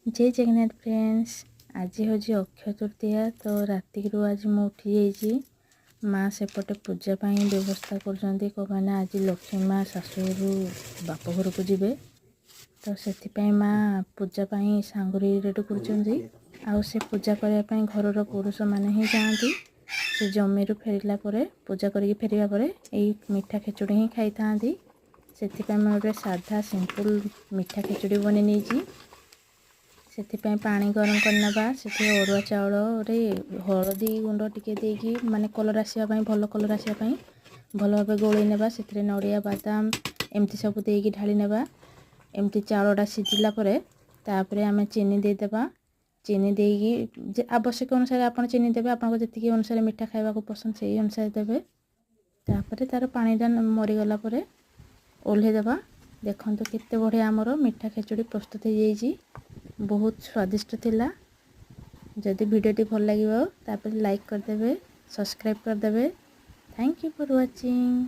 जय जगन्नाथ फ्रेंड्स। आज हूँ अक्षय तृतीया। तो राति आज मैं उठी जाइए माँ सेपटे पूजापाई व्यवस्था कर आज लक्ष्मी माँ शाशुरु बाप घर को जी तो से माँ पूजापाई सांगुरी रेडी कर पूजा करने घर पुरुष मैंने ही जाती से जमी फेरला पूजा करके फेरिया मीठा खेचुड़ी ही खाई था से गोटे साधा सिंपल मीठा खेचुड़ी बनी नहीं से पानी गरम करना से अरुआ चाउल हलदी गुंड टिके देकी माने कलर आसापी भल कलर आसापी भल भाव गोल नेबा से नड़िया बादाम एमती सब देकी ढाली नेबा एमती चाउलटा सिझिला तापर आम चीनी देदेबा चीनी देकी आवश्यक अनुसार आप चीनी देवे आपको जी अनुसार मीठा खावा पसंद से अनुसार देवे तापर तार पानीटा मरीगला ओल्हेदेबा। देखो केते बढ़िया आमर मीठा खेचुड़ी प्रस्तुत हो जाइए बहुत स्वादिष्ट थिला। जदि वीडियोटी भल लगे तापर लाइक करदेवे सब्सक्राइब करदेवे। Thank you for watching.